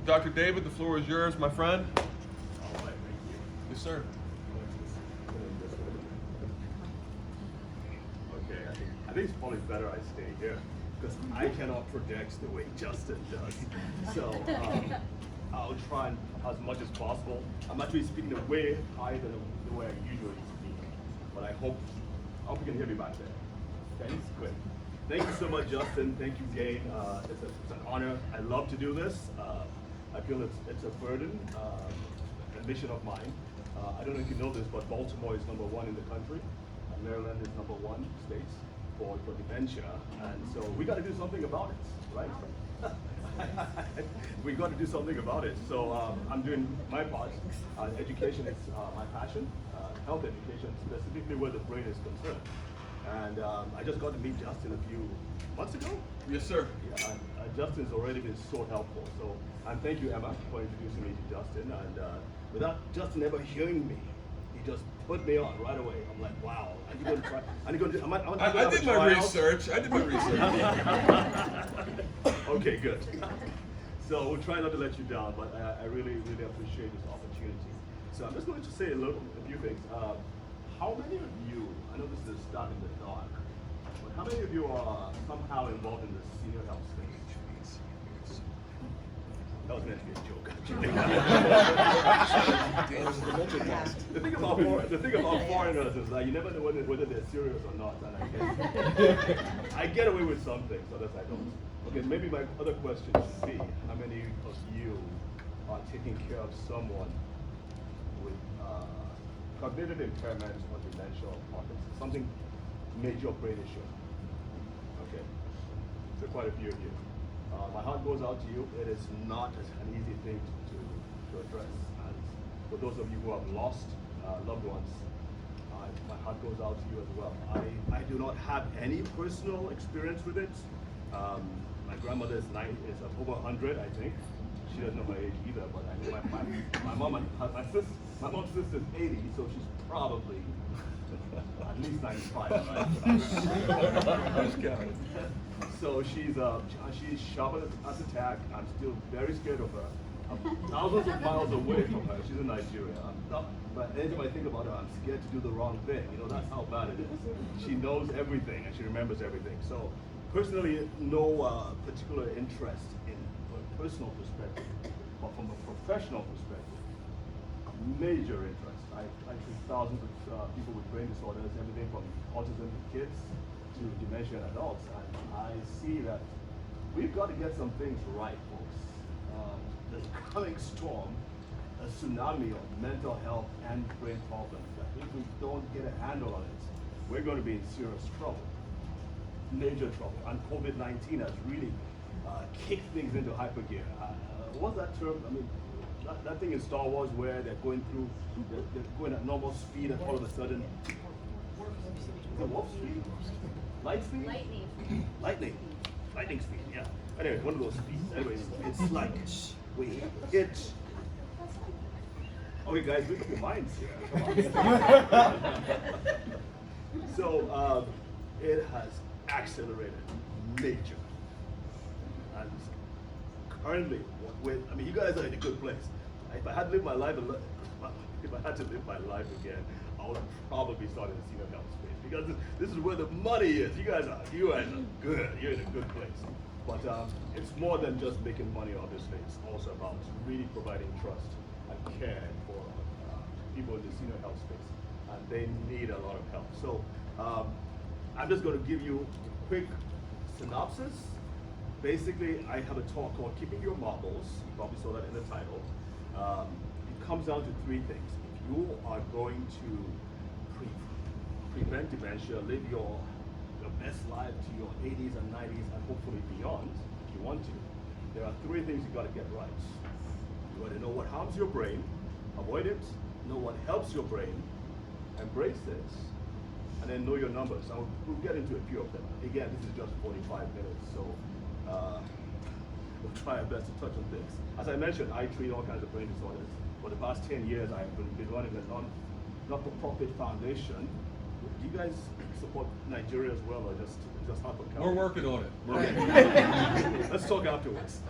Dr. David, the floor is yours, my friend. All right, thank you. Yes, sir. Okay, I think it's probably better I stay here because I cannot project the way Justin does. So I'll try and, as much as possible. I'm actually speaking way higher than the way I usually speak, but I hope you can hear me back there. Okay, great. Thank you so much, Justin. Thank you, Gain. It's an honor. I love to do this. I feel it's a burden, a mission of mine. I don't know if you know this, but Baltimore is #1 in the country. Maryland is #1 state for dementia, and so we got to do something about it, right? We got to do something about it. So I'm doing my part. Education is my passion. Health education, specifically where the brain is concerned. And I just got to meet Justin a few months ago. Yes, sir. Yeah, Justin's already been so helpful. So, and thank you, Emma, for introducing me to Justin. And without Justin ever hearing me, he just put me on right away. I'm like, wow, are you going to try? Are you going to? I did my research. I did my research. Okay, good. So we'll try not to let you down, but I really, really appreciate this opportunity. So I'm just going to say a few things. How many of you, I know this is a start in the dark, but how many of you are somehow involved in the senior health space? That was meant to be a joke, actually. the thing about foreigners is that you never know whether they're serious or not, and I get away with some things, others I don't. Okay, maybe my other question should be, how many of you are taking care of someone with cognitive impairment or dementia or Parkinson's, something major brain issue? Okay, so quite a few of you. My heart goes out to you. It is not an easy thing to address. And for those of you who have lost loved ones, my heart goes out to you as well. I do not have any personal experience with it. My grandmother is over 100, I think. She doesn't know my age either, but I know my mom's sister is 80, so she's probably at least 95, right? So she's sharp as a tack. I'm still very scared of her. I'm thousands of miles away from her. She's in Nigeria. But anytime I think about her, I'm scared to do the wrong thing. You know, that's how bad it is. She knows everything and she remembers everything. So personally, no particular interest in a personal perspective, but from a professional perspective, major interest. I treat thousands of people with brain disorders, everything from autism in kids to dementia in adults, and I see that we've got to get some things right, folks. There's a coming storm, a tsunami of mental health and brain problems that if we don't get a handle on it, we're going to be in serious trouble, major trouble. And COVID-19 has really kicked things into hyper gear. What's that term? I mean, that thing in Star Wars where they're going at normal speed and all of a sudden, is it warp speed? Light speed? Lightning speed, yeah. Anyway, one of those speeds. Anyway, it's like we hit. Okay, guys, look at your minds here. Come on. So it has accelerated major. And currently, I mean, you guys are in a good place. If I had lived my life, if I had to live my life again, I would probably start in the senior health space because this is where the money is. You guys are good. You're in a good place. But it's more than just making money, obviously. It's also about really providing trust and care for people in the senior health space, and they need a lot of help. So I'm just going to give you a quick synopsis. Basically, I have a talk called Keeping Your Marbles. You probably saw that in the title. It comes down to three things. If you are going to prevent dementia, live your best life to your 80s and 90s and hopefully beyond, if you want to, there are three things you got to get right. You got to know what harms your brain, avoid it, know what helps your brain, embrace it, and then know your numbers. We'll get into a few of them. Again, this is just 45 minutes, so we'll try our best to touch on things. As I mentioned, I treat all kinds of brain disorders. For the past 10 years, I've been running a not-for-profit foundation. Do you guys support Nigeria as well, or just Harper County? We're working on it. Let's talk afterwards.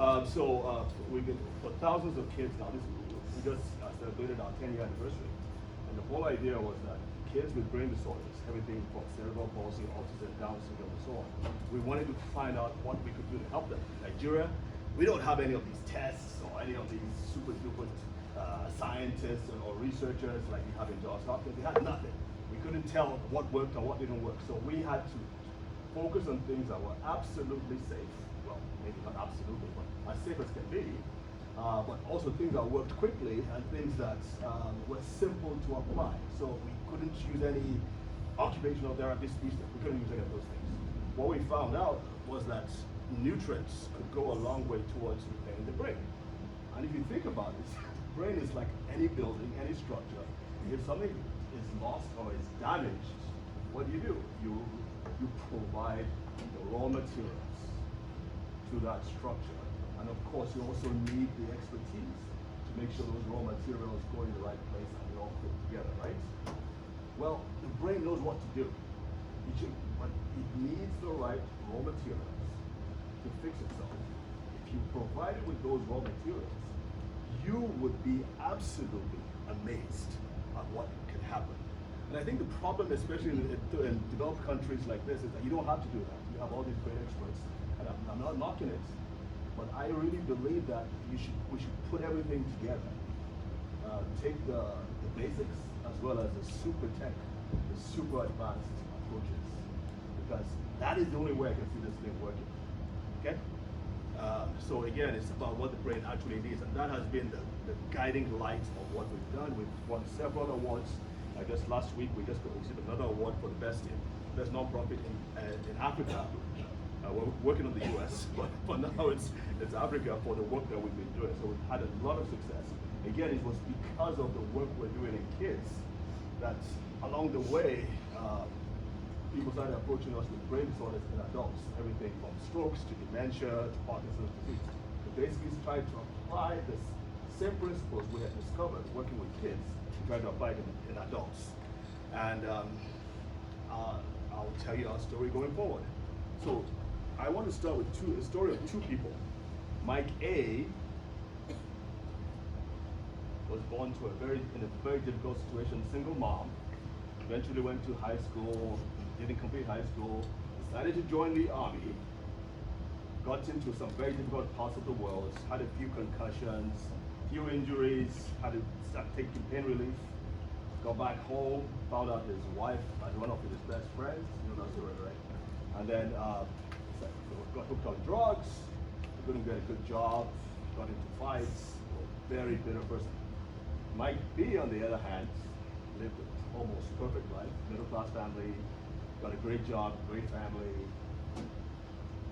We've been for thousands of kids now. We just celebrated our 10-year anniversary, and the whole idea was that kids with brain disorders, everything from cerebral palsy, autism, Down syndrome, and so on, we wanted to find out what we could do to help them. In Nigeria, we don't have any of these tests or any of these super duper scientists or researchers like we have in Johns Hopkins. We had nothing. We couldn't tell what worked or what didn't work. So we had to focus on things that were absolutely safe. Well, maybe not absolutely, but as safe as can be. But also things that worked quickly and things that were simple to apply. So we couldn't use any occupational therapy speech. We couldn't use any of those things. What we found out was that nutrients could go a long way towards repairing the brain. And if you think about it, the brain is like any building, any structure. If something is lost or is damaged, what do? You provide the raw materials to that structure. And of course, you also need the expertise to make sure those raw materials go in the right place and they all fit together, right? Well, the brain knows what to do, but it needs the right raw materials to fix itself. If you provide it with those raw materials, you would be absolutely amazed at what can happen. And I think the problem, especially in developed countries like this, is that you don't have to do that. You have all these great experts, and I'm not knocking it, but I really believe that we should put everything together. Take the basics as well as the super tech, the super advanced approaches, because that is the only way I can see this thing working. Okay? So again, it's about what the brain actually needs, and that has been the guiding light of what we've done. We've won several awards. I guess last week we just received another award for the best nonprofit in Africa. We're working on the US, but now it's Africa for the work that we've been doing. So we've had a lot of success. Again, it was because of the work we're doing in kids that along the way, people started approaching us with brain disorders in adults, everything from strokes to dementia to Parkinson's disease. We basically tried to apply the same principles we had discovered working with kids, to try to apply them in adults. And I'll tell you our story going forward. So I want to start with a story of two people. Mike A was born to in a very difficult situation, single mom, eventually went to high school, didn't complete high school, decided to join the army, got into some very difficult parts of the world, had a few concussions, few injuries, had to start taking pain relief, got back home, found out his wife as one of his best friends, you know that story, right? And then got hooked on drugs, couldn't get a good job, got into fights, a very bitter person. Mike B, on the other hand, lived an almost perfect life, middle class family, got a great job, great family,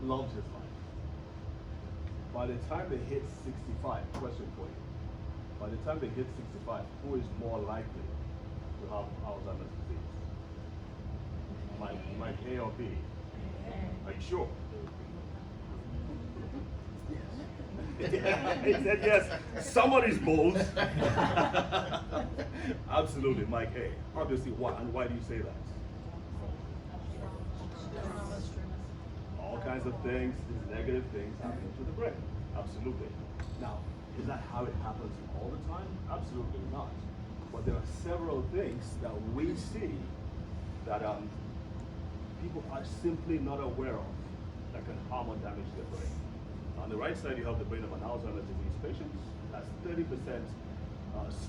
loved his life. By the time they hit 65, question for you, by the time they hit 65, who is more likely to have Alzheimer's disease? Mike A or B? Are you sure? He said yes. Somebody's bold. Absolutely, Mike A. Obviously, why? And why do you say that? All kinds of things, these negative things happening to the brain. Absolutely. Now, is that how it happens all the time? Absolutely not. But there are several things that we see that people are simply not aware of that can harm or damage their brain. On the right side, you have the brain of an Alzheimer's disease patient. That's 30%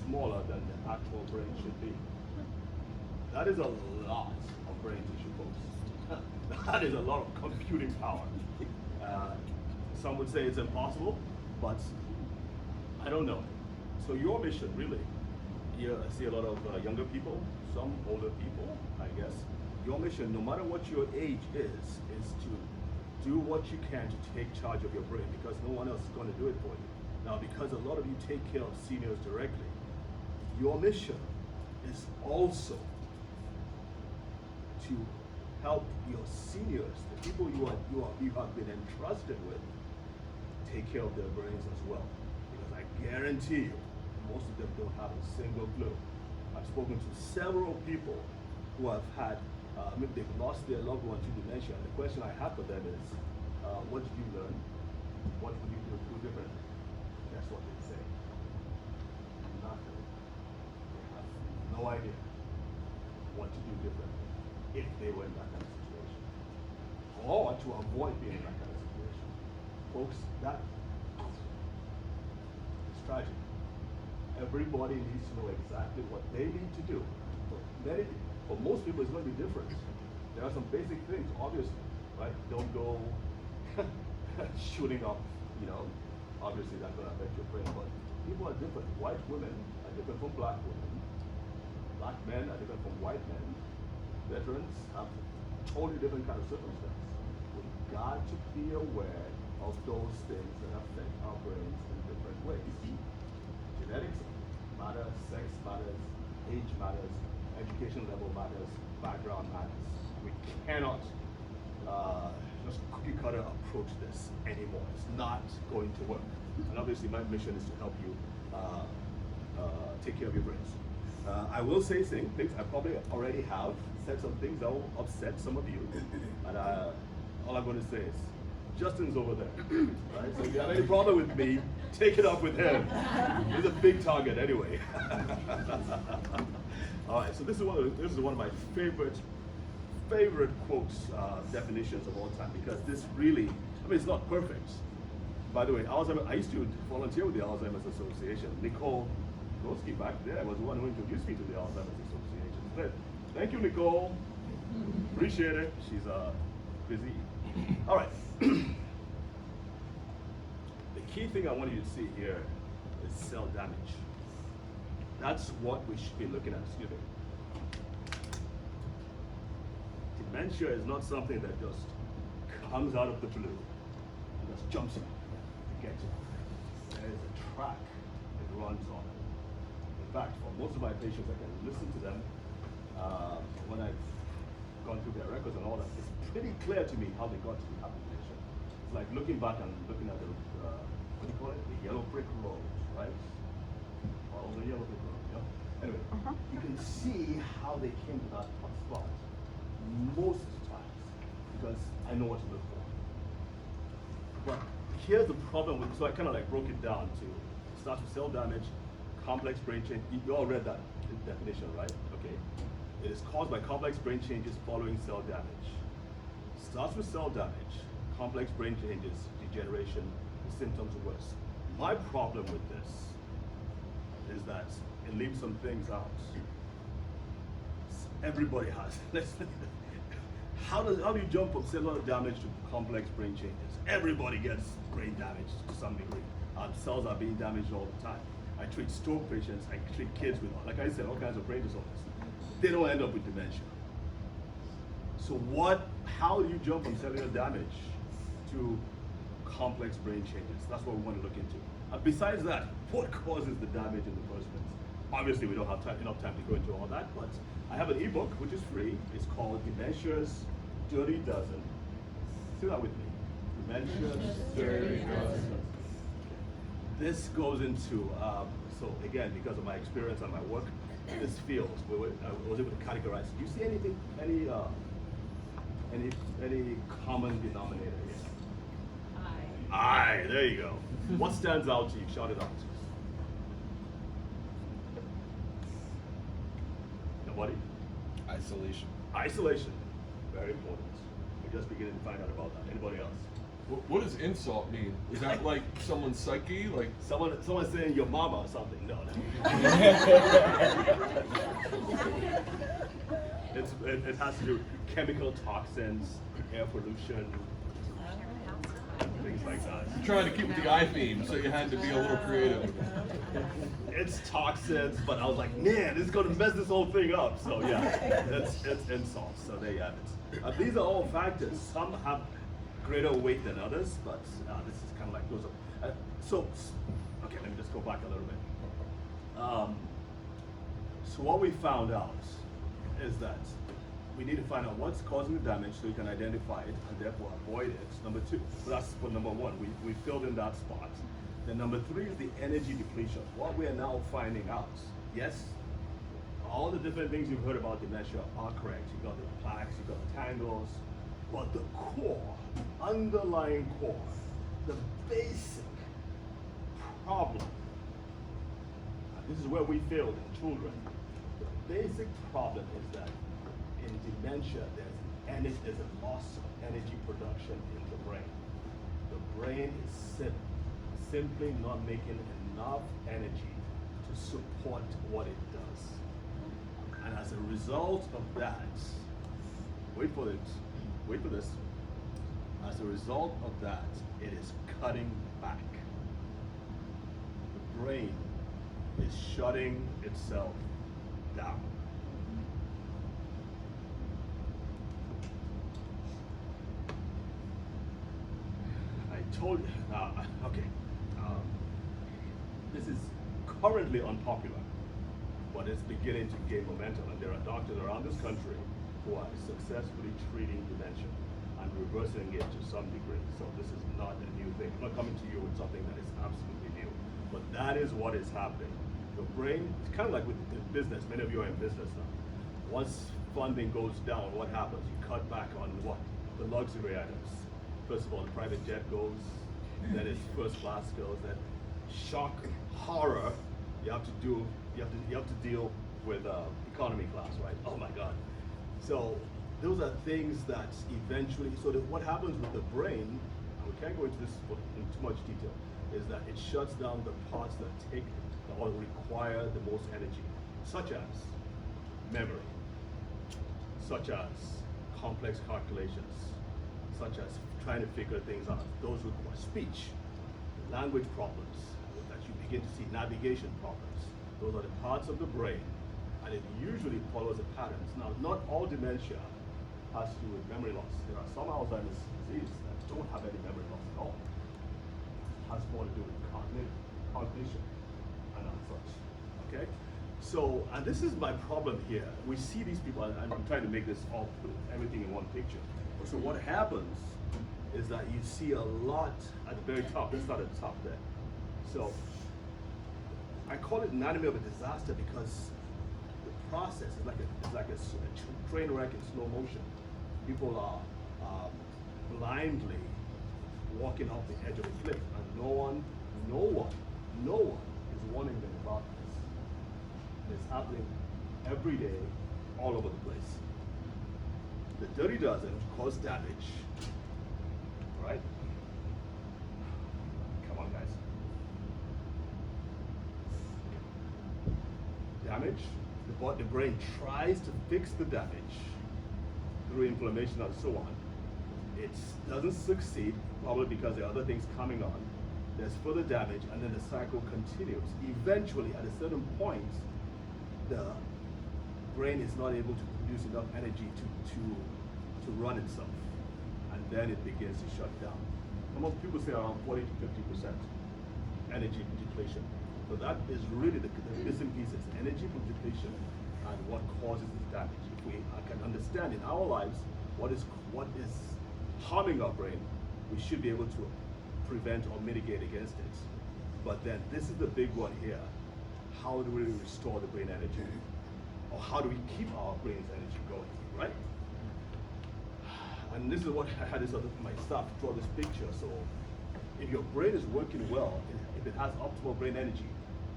smaller than the actual brain should be. That is a lot of brain tissue, folks. That is a lot of computing power. Some would say it's impossible, but I don't know. So your mission, really, I see a lot of younger people, some older people, I guess. Your mission, no matter what your age is to do what you can to take charge of your brain, because no one else is going to do it for you. Now, because a lot of you take care of seniors directly, your mission is also to help your seniors, the people you have been entrusted with, take care of their brains as well. Because I guarantee you, most of them don't have a single clue. I've spoken to several people who have had, maybe they've lost their loved one to dementia. And the question I have for them is, what did you learn? What would you do differently? That's what they say. Nothing. They have no idea what to do differently if they were in that kind of situation. Or to avoid being in that kind of situation. Folks, that is tragic. Everybody needs to know exactly what they need to do. For most people, it's going to be different. There are some basic things, obviously, right? Don't go shooting up, obviously that's going to affect your brain, but people are different. White women are different from black women. Black men are different from white men. Veterans have totally different kind of circumstances. We've got to be aware of those things that affect our brains in different ways. Genetics matters, sex matters, age matters, education level matters, background matters. We cannot just cookie cutter approach this anymore. It's not going to work. And obviously my mission is to help you take care of your brains. I will say things, I probably already have said some things that will upset some of you. And all I'm going to say is, Justin's over there, right? So if you have any problem with me, take it up with him. He's a big target anyway. All right, so this is one of my favorite quotes, definitions of all time, because this really, it's not perfect. By the way, I used to volunteer with the Alzheimer's Association. Nicole Goski back there was the one who introduced me to the Alzheimer's Association. But thank you, Nicole. Appreciate it. She's busy. All right. The key thing I want you to see here is cell damage. That's what we should be looking at. Excuse me. Dementia is not something that just comes out of the blue and just jumps in and gets you. There is a track that runs on it. In fact, for most of my patients, I can listen to them when I've gone through their records and all that. It's pretty clear to me how they got to the dementia. It's like looking back and looking at the, what do you call it? The yellow brick road, right? Follow the yellow brick road, yeah? Anyway, you can see how they came to that spot most times because I know what to look for. But here's the problem with, so I kind of like broke it down to start with cell damage, complex brain change. You all read that definition, right? Okay. It is caused by complex brain changes following cell damage. Starts with cell damage, complex brain changes, degeneration, the symptoms are worse. My problem with this is that it leaves some things out. Everybody has. How do you jump from cellular damage to complex brain changes? Everybody gets brain damage to some degree. Cells are being damaged all the time. I treat stroke patients, I treat kids with, like I said, all kinds of brain disorders. They don't end up with dementia. So how do you jump from cellular damage to complex brain changes? That's what we want to look into. Besides that, what causes the damage in the first place? Obviously, we don't have enough time to go into all that, but I have an ebook which is free. It's called Dementia's Dirty Dozen. Say that with me. Dementia's Dirty Dozen. This goes into, so again, because of my experience and my work in this field, I was able to categorize. Do you see anything, any common denominator here? Aye, there you go. What stands out to you? Shout it out. Nobody? Isolation. Isolation. Very important. We're just beginning to find out about that. Anybody else? What does insult mean? Is that like someone's psyche? Like someone saying your mama or something? No. It has to do with chemical toxins, air pollution, things like that. You're trying to keep with the I theme, so you had to be a little creative. It's toxins, but I was like, man, this is going to mess this whole thing up. So yeah, it's insults. So there you have it. These are all factors. Some have greater weight than others, but this is kind of like those. Okay, let me just go back a little bit. So what we found out is that we need to find out what's causing the damage so we can identify it and therefore avoid it. Number two, so that's for number one. We filled in that spot. Then number three is the energy depletion. What we are now finding out, yes, all the different things you've heard about dementia are correct. You've got the plaques, you've got the tangles, but the core, underlying core, the basic problem, and this is where we failed in children, the basic problem is that in dementia, there's a loss of energy production in the brain. The brain is simply not making enough energy to support what it does. And as a result of that, wait for this, as a result of that, it is cutting back. The brain is shutting itself down. I told you, okay, this is currently unpopular, but it's beginning to gain momentum, and there are doctors around this country who are successfully treating dementia and reversing it to some degree. So this is not a new thing. I'm not coming to you with something that is absolutely new, but that is what is happening. The brain, it's kind of like with business. Many of you are in business now. Once funding goes down, what happens? You cut back on what? The luxury items. First of all, the private jet goes, then it's first class goes, then shock, horror, you have to deal with economy class, right? Oh my God. So those are things that eventually, so that what happens with the brain, and we can't go into this in too much detail, is that it shuts down the parts that take or require the most energy, such as memory, such as complex calculations, such as trying to figure things out. Those require speech, language problems, that you begin to see navigation problems. Those are the parts of the brain, and it usually follows a pattern. Now, not all dementia has to do with memory loss. There are some Alzheimer's disease that don't have any memory loss at all. It has more to do with cognition and such, okay? So, and this is my problem here. We see these people, and I'm trying to make this all, put everything in one picture. So what happens is that you see a lot at the very top. Let's start at the top there. So I call it anatomy of a disaster because the process is like a train wreck in slow motion. People are blindly walking off the edge of a cliff, and no one is warning them about this. It's happening every day, all over the place. The dirty dozen cause damage, right? Come on, guys. Damage, the brain tries to fix the damage through inflammation and so on. It doesn't succeed, probably because there are other things coming on. There's further damage, and then the cycle continues. Eventually, at a certain point, the brain is not able to produce enough energy to run itself, and then it begins to shut down. Most people say around 40 to 50% energy depletion. So that is really the missing pieces: energy depletion and what causes this damage. If we can understand in our lives what is harming our brain, we should be able to prevent or mitigate against it. But then this is the big one here: how do we restore the brain energy? Or how do we keep our brain's energy going, right? And this is what I had this other my staff draw this picture. So if your brain is working well, if it has optimal brain energy,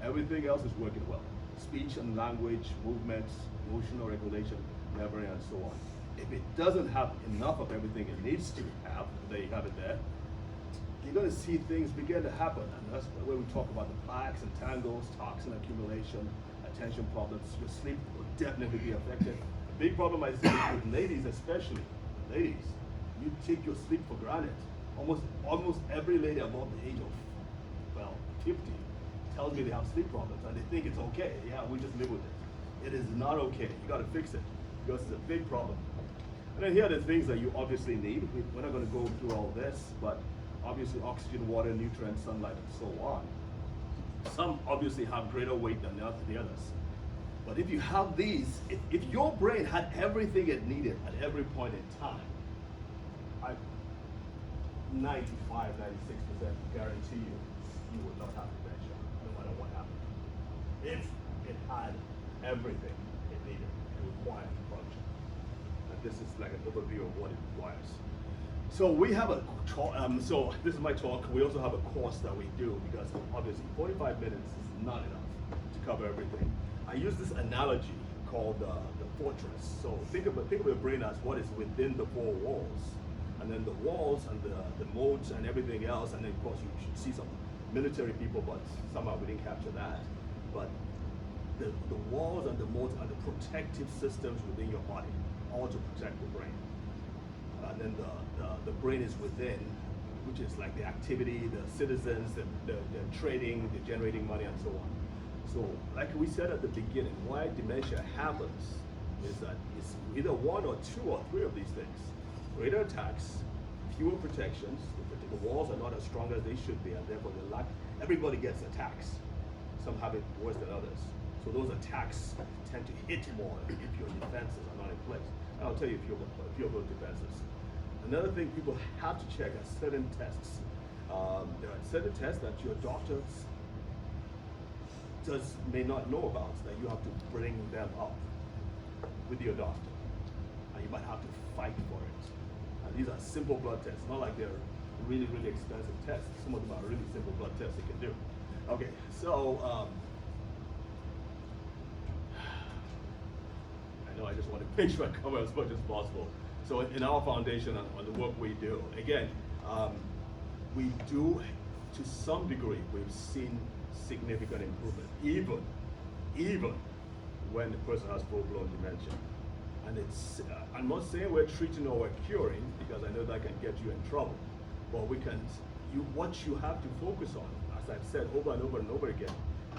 everything else is working well. Speech and language, movements, emotional regulation, memory, and so on. If it doesn't have enough of everything it needs to have, there you have it there, you're going to see things begin to happen. And that's where we talk about the plaques and tangles, toxin accumulation, attention problems. Your sleep will definitely be affected. A big problem I see with ladies, especially ladies, you take your sleep for granted. Almost every lady above the age of 50 tells me they have sleep problems, and they think it's okay. Yeah, we just live with it. It is not okay. You got to fix it because it's a big problem. And then here are the things that you obviously need. We're not going to go through all this, but obviously oxygen, water, nutrients, sunlight, and so on. Some obviously have greater weight than the others. But if you have these, if your brain had everything it needed at every point in time, I 95, 96% guarantee you would not have dementia, no matter what happened. If it had everything it needed, it required to function. And this is like an overview of what it requires. So we have a talk, so this is my talk. We also have a course that we do because obviously 45 minutes is not enough to cover everything. I use this analogy called the fortress. So think of your brain as what is within the four walls. And then the walls and the moats and everything else. And then of course you should see some military people, but somehow we didn't capture that. But the walls and the moats are the protective systems within your body, all to protect the brain. And then the brain is within, which is like the activity, the citizens, the trading, the generating money, and so on. So, like we said at the beginning, why dementia happens is that it's either one or two or three of these things. Greater attacks, fewer protections, the walls are not as strong as they should be, and therefore everybody gets attacks. Some have it worse than others. So those attacks tend to hit more if your defenses are not in place. And I'll tell you if you have those defenses. Another thing people have to check are certain tests. There are certain tests that your doctor may not know about, that you have to bring them up with your doctor. And you might have to fight for it. And these are simple blood tests, not like they're really, really expensive tests. Some of them are really simple blood tests you can do. Okay, so I know I just want to make sure I cover as much as possible. So in our foundation, on the work we do, again, we do, to some degree, we've seen significant improvement, even when the person has full-blown dementia. And it's, I'm not saying we're treating or we're curing, because I know that can get you in trouble, but what you have to focus on, as I've said over and over and over again,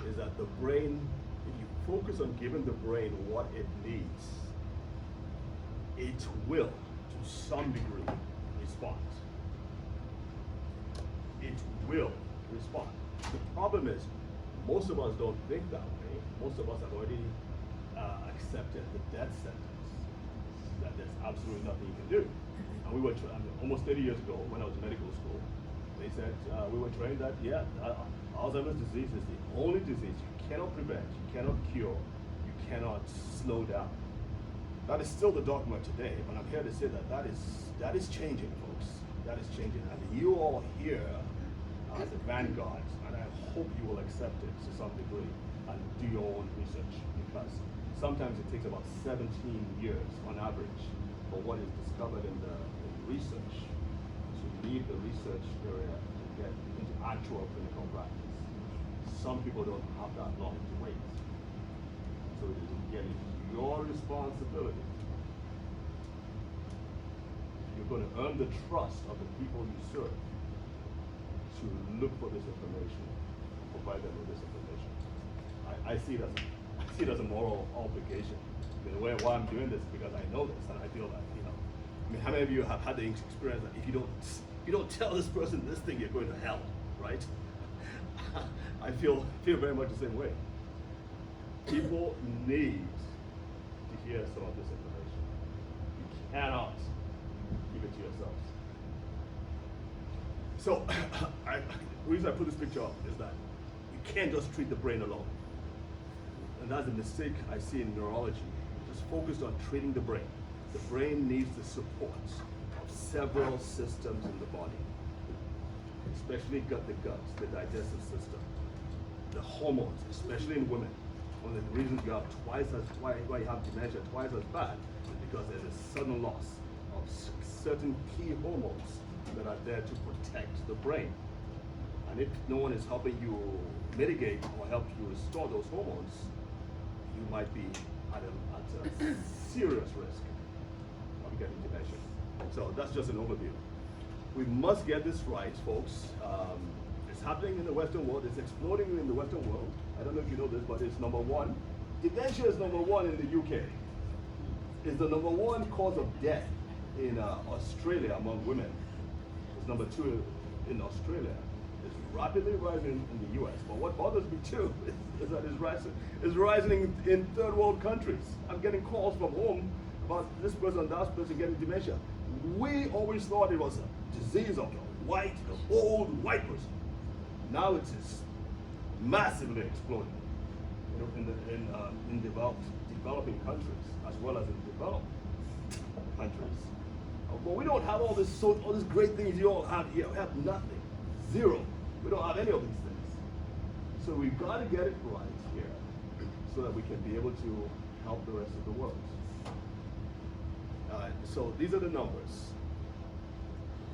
is that the brain, if you focus on giving the brain what it needs, it will, to some degree, respond. It will respond. The problem is, most of us don't think that way. Most of us have already accepted the death sentence, that there's absolutely nothing you can do. And we were, almost 30 years ago, when I was in medical school, they said, we were trained that, yeah, Alzheimer's disease is the only disease you cannot prevent, you cannot cure, you cannot slow down. That is still the dogma today, but I'm here to say that that is changing, folks. That is changing, and you all here are the vanguards, and I hope you will accept it to some degree and do your own research, because sometimes it takes about 17 years on average for what is discovered in the research to leave the research area and get into actual clinical practice. Some people don't have that long to wait. So it is again your responsibility. You're going to earn the trust of the people you serve to look for this information, provide them with this information. I see it as a moral obligation. The way why I'm doing this is because I know this, and I feel that, I mean, how many of you have had the experience that if you don't tell this person this thing, you're going to hell, right? I feel very much the same way. People need to hear some of this information. You cannot keep it to yourselves. So, the reason I put this picture up is that you can't just treat the brain alone. And that's a mistake I see in neurology. Just focused on treating the brain. The brain needs the support of several systems in the body, especially the guts, the digestive system, the hormones, especially in women. One of the reasons you have why you have dementia twice as bad is because there's a sudden loss of certain key hormones that are there to protect the brain. And if no one is helping you mitigate or help you restore those hormones, you might be at a serious risk of getting dementia. So that's just an overview. We must get this right, folks. It's happening in the Western world. It's exploding in the Western world. I don't know if you know this, but it's number one. Dementia is number one in the UK. It's the number one cause of death in Australia among women. It's number two in Australia. It's rapidly rising in the US. But what bothers me too is that it's rising in third world countries. I'm getting calls from home about this person, that person getting dementia. We always thought it was a disease of the old white person. Now it's massively exploding, in developing countries as well as in developed countries. But we don't have all this great things you all have here. We have nothing. Zero. We don't have any of these things. So we've got to get it right here so that we can be able to help the rest of the world. So these are the numbers.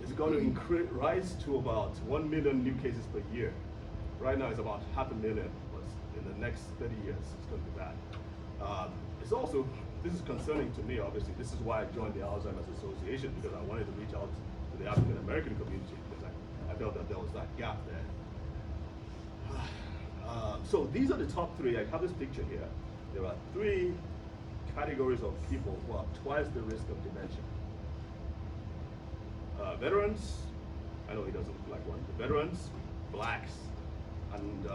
It's going to rise to about 1 million new cases per year. Right now it's about 500,000, but in the next 30 years it's going to be bad. It's also, this is concerning to me, obviously. This is why I joined the Alzheimer's Association, because I wanted to reach out to the African American community, because I felt that there was that gap there. So these are the top three. I have this picture here. There are three categories of people who have twice the risk of dementia. Veterans, I know he doesn't look like one, veterans, blacks, and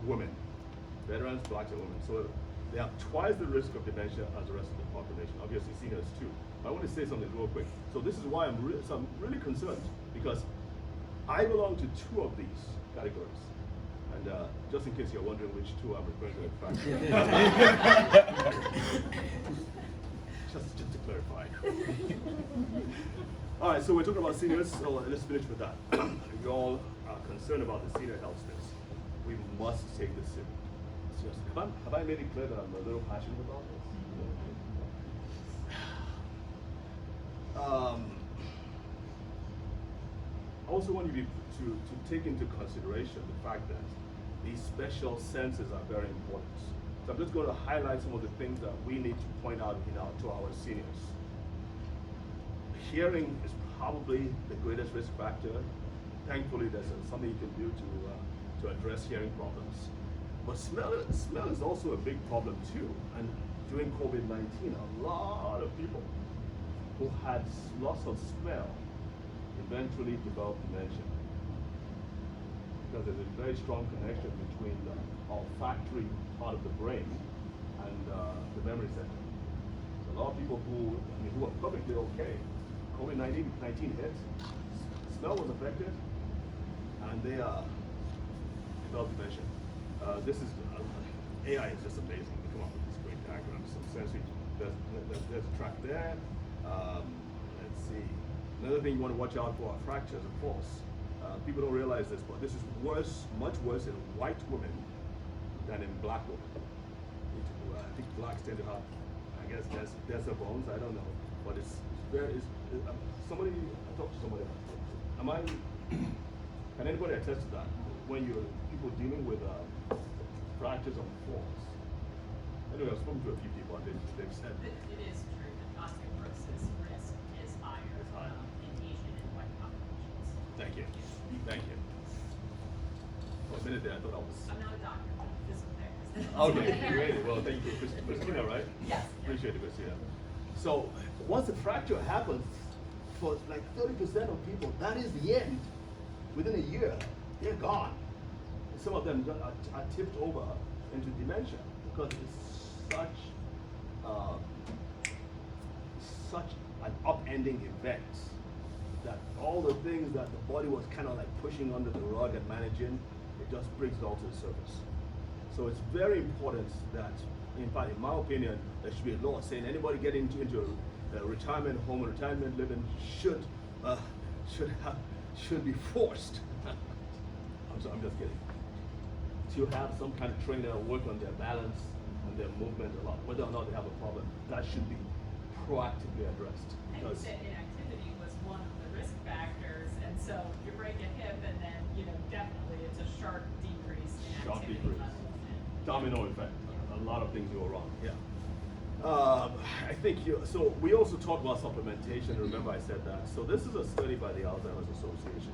women. Veterans, blacks, and women. So they have twice the risk of dementia as the rest of the population. Obviously seniors too. But I want to say something real quick. So this is why I'm really concerned, because I belong to two of these categories. And just in case you're wondering which two I'm referring to, in fact. just to clarify. All right, so we're talking about seniors, so let's finish with that. We all are concerned about the senior health space. We must take this seriously. Have I made it clear that I'm a little passionate about this? I also want you to take into consideration the fact that these special senses are very important. So I'm just going to highlight some of the things that we need to point out to our seniors. Hearing is probably the greatest risk factor. Thankfully, there's something you can do to address hearing problems. But smell is also a big problem too. And during COVID-19, a lot of people who had loss of smell eventually developed dementia. Because there's a very strong connection between the olfactory part of the brain and the memory center. So a lot of people who are perfectly okay, COVID-19 hit, smell was affected, and they developed dementia. AI is just amazing. They come up with these great diagrams. So essentially, there's a track there. Let's see. Another thing you want to watch out for are fractures and falls. People don't realize this, but this is much worse in white women than in black women. I think blacks tend to have, I guess, denser bones. I don't know, but I talked to somebody about it. Can anybody attest to that? When people dealing with fractures and falls. Anyway, I've spoken to a few people and they've said it is true that osteoporosis risk is higher in Asian and white populations. Thank you. Thank you. For a minute there, I thought I was. I'm not a doctor, but a physical therapist. Okay, great. Well, thank you, Christina, right? Yes. Appreciate it, Christina. So, once a fracture happens, for like 30% of people, that is the end. Within a year, they're gone. Some of them are tipped over into dementia because it's such an upending event that all the things that the body was kind of like pushing under the rug and managing, it just brings it all to the surface. So it's very important that, in fact, in my opinion, there should be a law saying anybody getting into a retirement home or retirement living should be forced. I'm just kidding. To have some kind of trainer work on their balance and their movement a lot, whether or not they have a problem, that should be proactively addressed. I think that inactivity was one of the risk factors, and so you break a hip, and then definitely it's a sharp decrease in activity levels. Domino effect. A lot of things go wrong. Yeah. I think so. We also talked about supplementation. Remember, I said that. So this is a study by the Alzheimer's Association.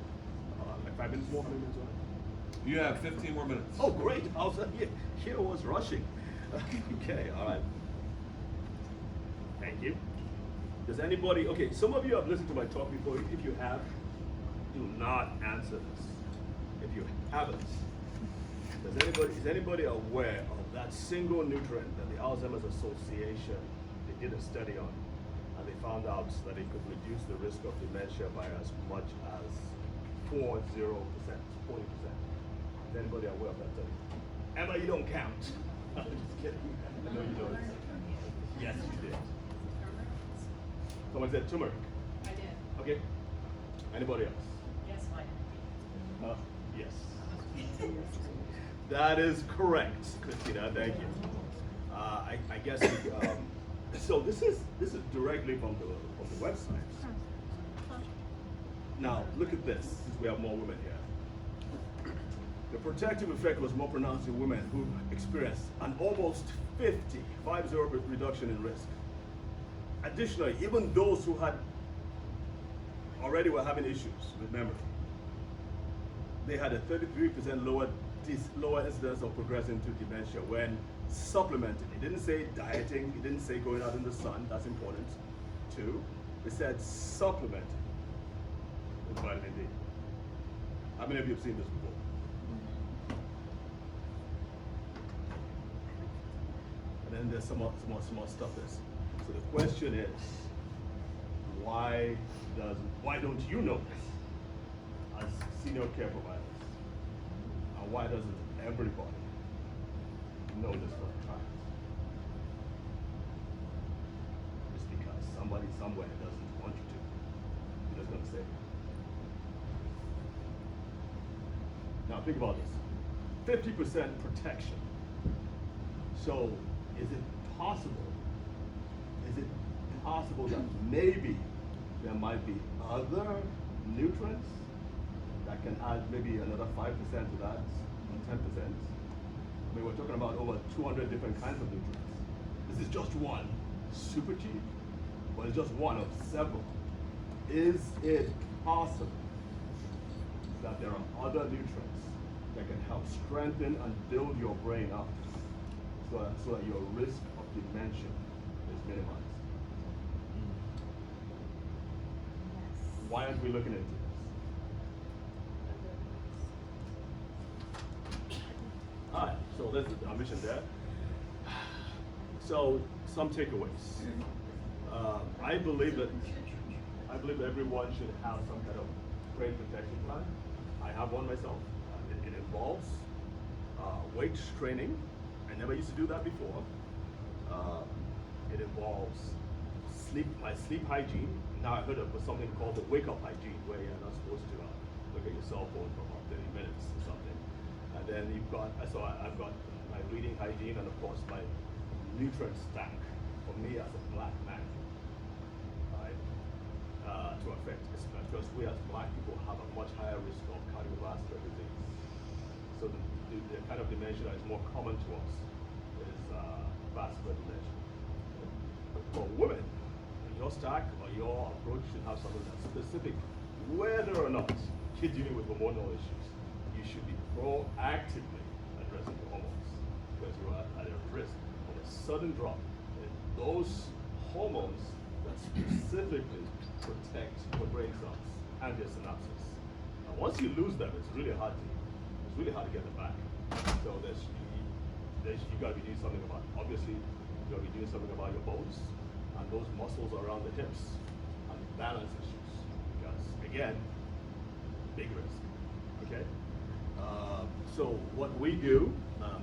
Like 5 minutes more. How many minutes more? You have 15 more minutes. Oh, great. Here was rushing. Okay, all right. Thank you. Does anybody, okay, some of you have listened to my talk before. If you have, do not answer this. If you haven't, is anybody aware of that single nutrient that the Alzheimer's Association, they did a study on, and they found out that it could reduce the risk of dementia by as much as 40%. Is anybody aware of that study? Emma, you don't count. I'm just kidding. I know you don't. Yes, you did. Someone said turmeric. I did. Okay. Anybody else? Yes, vitamin Yes. That is correct, Christina. Thank you. I guess. So this is directly from the website. Now look at this. Since we have more women here, the protective effect was more pronounced in women who experienced an almost 50 reduction in risk. Additionally, even those who had already were having issues with memory, they had a 33% lower incidence of progressing to dementia when supplemented. It didn't say dieting, it didn't say going out in the sun, that's important too. It said supplemented with vitamin D. How many of you have seen this before? And then there's some more stuff there. So the question is, why don't you know this as senior care providers? And why doesn't everybody know this for a fact? It's because somebody somewhere doesn't want you to. You're just gonna say it. Now think about this. 50% protection. So is it possible that maybe there might be other nutrients that can add maybe another 5% to that, or 10%? I mean, we're talking about over 200 different kinds of nutrients. This is just one, super cheap, but it's just one of several. Is it possible that there are other nutrients that can help strengthen and build your brain up so that your risk of dementia is minimized? Why aren't we looking into this? All right, so there's our mission there. So some takeaways. I believe that everyone should have some kind of brain protection plan. I have one myself. It involves weight training. I never used to do that before. It involves my sleep hygiene. Now I heard of something called the wake-up hygiene, where you're not supposed to look at your cell phone for about 30 minutes or something. And then I've got my reading hygiene, and of course my nutrient stack for me as a black man, right? To affect, because we as black people have a much higher risk of cardiovascular disease. So the kind of dementia that is more common to us is vascular dementia. For women, your stack or your approach should have something that's specific. Whether or not you're dealing with hormonal issues, you should be proactively addressing your hormones, because you are at a risk of a sudden drop in those hormones that specifically protect your brain cells and your synapses. And once you lose them, it's really hard to get them back. So you got to be doing something about it. Obviously, you got to be doing something about your bones and those muscles around the hips and balance issues, because again, big risk. Okay. So what we do,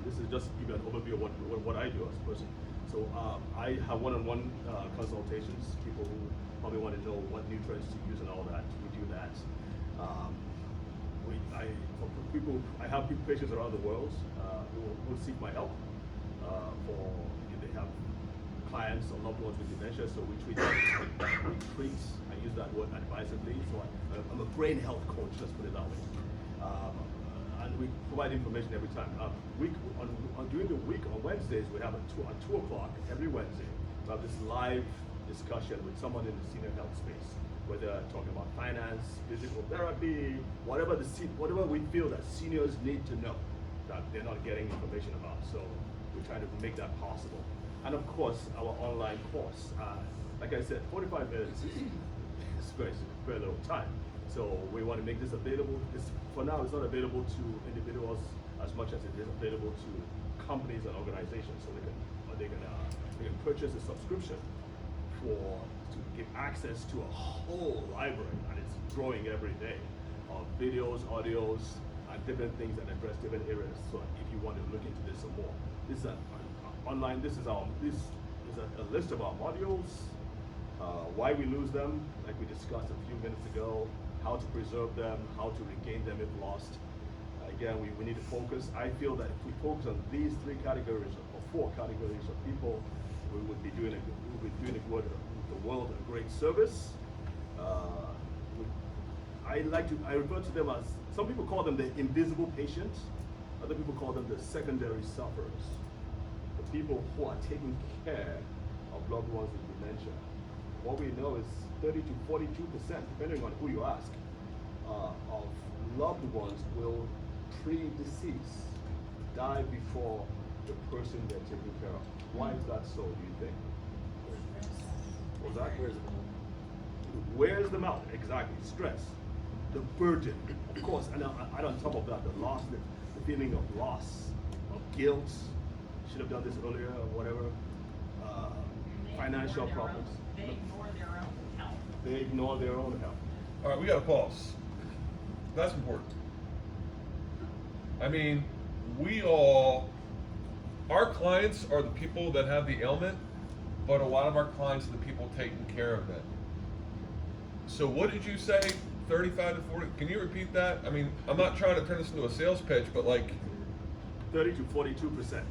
this is just to give you an overview of what I do as a person. So I have one-on-one consultations. People who probably want to know what nutrients to use and all that. We do that. I have patients around the world who seek my help for if they have clients or loved ones with dementia. So we treat I use that word advisedly. So I'm a brain health coach. Let's put it that way. And we provide information every time. During the week on Wednesdays, we have at 2 o'clock every Wednesday. We have this live discussion with someone in the senior health space, whether talking about finance, physical therapy, whatever we feel that seniors need to know that they're not getting information about. So we're trying to make that possible. And of course, our online course. Like I said, 45 minutes is very little time. So we want to make this available. For now, it's not available to individuals as much as it is available to companies and organizations. So they can purchase a subscription to give access to a whole library, and it's growing every day, of videos, audios, and different things that address different areas. So if you want to look into this some more, this is online. This is a list of our modules. Why we lose them, like we discussed a few minutes ago, how to preserve them, how to regain them if lost. Again, we need to focus. I feel that if we focus on these 3 categories or 4 categories of people, we would be doing the world a great service. I refer to them as, some people call them the invisible patients, other people call them the secondary sufferers. The people who are taking care of loved ones with dementia. What we know is 30 to 42%, depending on who you ask, of loved ones will pre-decease die before the person they're taking care of. Why is that so, do you think? What's that? Wears them out, exactly. Stress, the burden, of course, and on top of that, the loss, the feeling of loss, of guilt, should have done this earlier, or whatever, financial problems. They ignore their own health. They ignore their own health. All right, we got to pause. That's important. I mean, our clients are the people that have the ailment, but a lot of our clients are the people taking care of them. So what did you say, 35 to 40? Can you repeat that? I mean, I'm not trying to turn this into a sales pitch, but like 30 to 42%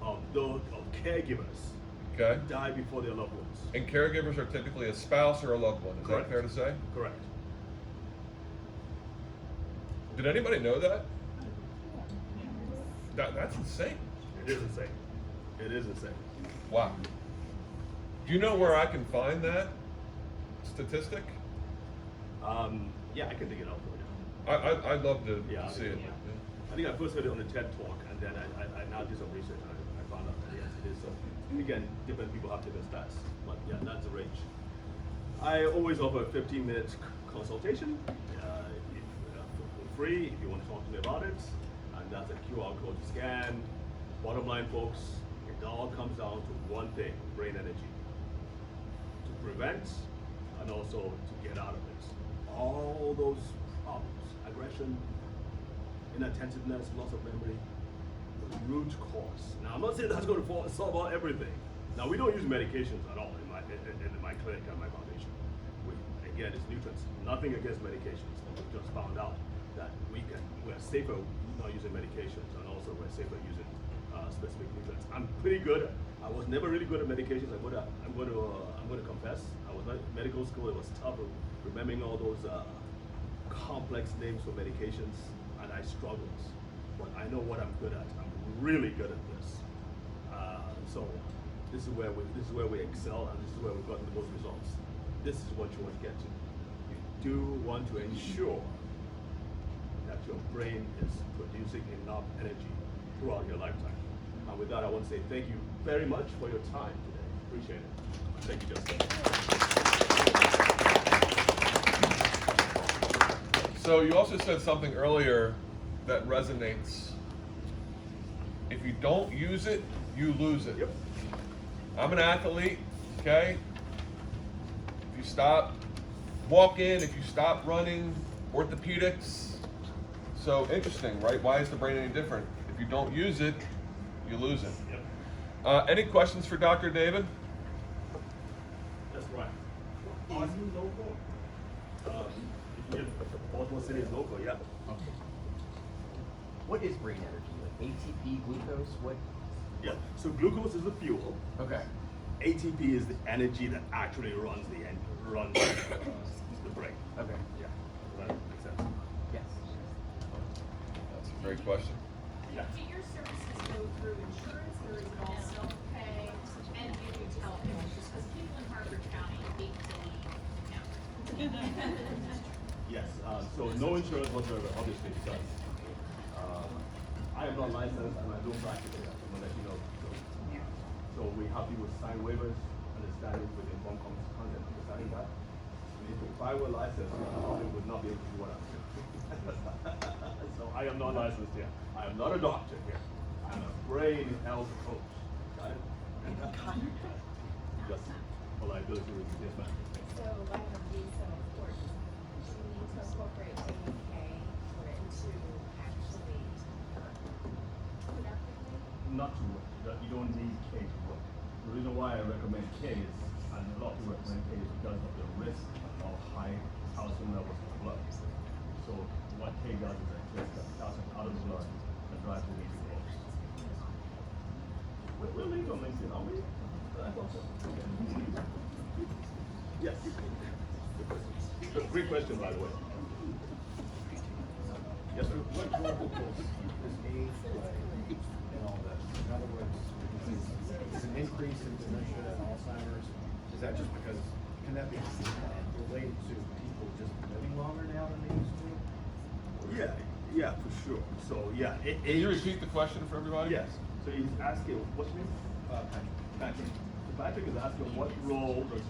of caregivers okay. die before their loved ones. And caregivers are typically a spouse or a loved one. Is Correct. that fair to say? Correct. Did anybody know that? That's insane. It is insane. It is insane. Wow. Do you know where I can find that statistic? Yeah, I can dig it out for you. I'd love to Yeah, see it. I think I first heard it on the TED Talk, and then I now did some research, and I found out that yes, it is. So again, different people have different stats, but yeah, that's the range. I always offer a 15-minute consultation, for free if you want to talk to me about it, and that's a QR code to scan. Bottom line, folks, it all comes down to one thing: brain energy. To prevent and also to get out of it. All those problems, aggression, inattentiveness, loss of memory, the root cause. Now, I'm not saying that's going to solve all everything. Now, we don't use medications at all in my clinic and my foundation. Again, it's nutrients. Nothing against medications, but we just found out that we're safer not using medications, and also we're safer using specific nutrients. I'm pretty good. I was never really good at medications. I'm going to confess. I was not in medical school. It was tough remembering all those complex names for medications, and I struggled. But I know what I'm good at. I'm really good at this. So this is where we excel, and this is where we've gotten the most results. This is what you want to get to. You do want to ensure that your brain is producing enough energy throughout your lifetime. And with that, I want to say thank you very much for your time today. Appreciate it. Thank you, Justin. So you also said something earlier that resonates. If you don't use it, you lose it. Yep. I'm an athlete, okay? If you stop walking, if you stop running, orthopedics. So interesting, right? Why is the brain any different? If you don't use it, you lose it. Yep. Any questions for Dr. David? That's right. Austin local? Baltimore City is local, yeah. Okay. What is brain energy? Like ATP, glucose? What? Yeah. So glucose is the fuel. Okay. ATP is the energy that actually runs the brain. Okay. Yeah. Does that make sense? Yes. That's a great question. Yeah. Do your services go through insurance, or is it all self-pay? And do you telehealth? Because people in Harford County hate to leave town. Yes. So no insurance whatsoever, obviously, because I am not licensed and I don't practice it. I'm gonna let you know. So we have people sign waivers, understanding with informed consent, understanding that. If I were licensed, I probably would not be able to do what I'm doing. So I am not licensed here. I am not a doctor here. I'm a brain health coach. Got it? Just for liability reasons, yes, ma'am. So why would it be so important? Do you need to incorporate taking K for it to actually work productively? Not to work. You don't need K to work. The reason why I recommend K is, and And a lot of people recommend K because of the risk of high calcium levels in the blood. So what K does is it takes the calcium out of the blood and drives the leaky growth. We'll link on LinkedIn, aren't we? I thought so. Okay. Yes. Great question, by the way. Yes, sir. What role does age play in all this? In other words, is an increase in dementia and Alzheimer's, is that just because, can that be related to people just living longer now than they used to? Yeah, for sure. So yeah, Can you repeat the question for everybody? Yes. So he's asking, what's your name? Patrick. So Patrick is asking what role does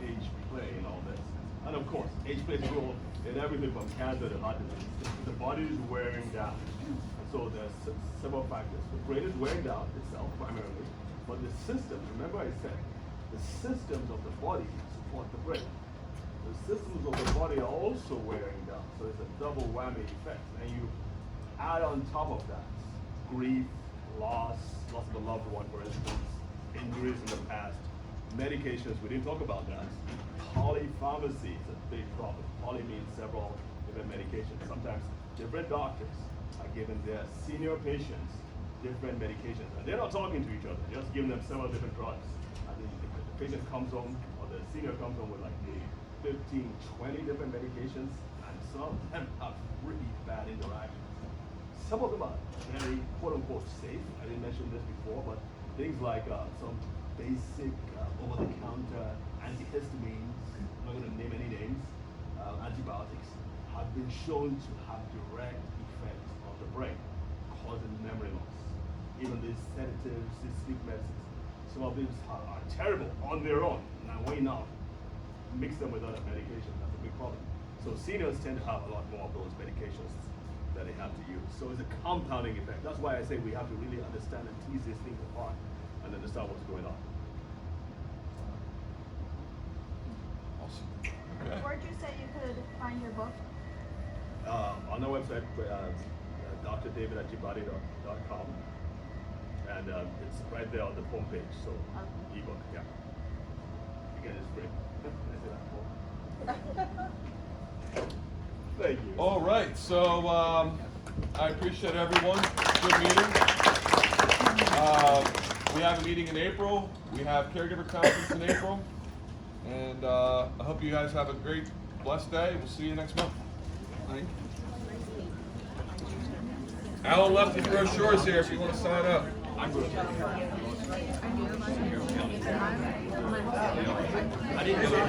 age play in all this? And of course, age plays a role in everything from cancer to heart disease. The body is wearing down. And so there's several factors. The brain is wearing down itself primarily, but the systems, remember I said, the systems of the body support the brain. The systems of the body are also wearing down. So it's a double whammy effect. And you add on top of that grief, loss of a loved one, for instance, injuries in the past, medications, we didn't talk about that. Polypharmacy is a big problem. Poly means several different medications. Sometimes different doctors are giving their senior patients different medications. And they're not talking to each other, they're just giving them several different drugs. And the patient comes home, or the senior comes home with like 15, 20 different medications, and some of them have really bad interactions. Some of them are very quote unquote safe. I didn't mention this before, but things like some basic over-the-counter antihistamines, I'm not going to name any names, antibiotics, have been shown to have direct effects on the brain, causing memory loss. Even these sedatives, these sleep medicines, some of these are terrible on their own. Now, when you now mix them with other medications, that's a big problem. So seniors tend to have a lot more of those medications that they have to use. So it's a compounding effect. That's why I say we have to really understand and tease these things apart and understand what's going on. Awesome. Okay. Where'd you say you could find your book? On our website, drdavidajibadi.com, and it's right there on the homepage. So ebook, yeah. Again, it's free. Thank you. All right, so I appreciate everyone. Good meeting. We have a meeting in April. We have caregiver conference in April. And I hope you guys have a great, blessed day. We'll see you next month. Alan left his brochures here if you want to sign up. I didn't do it.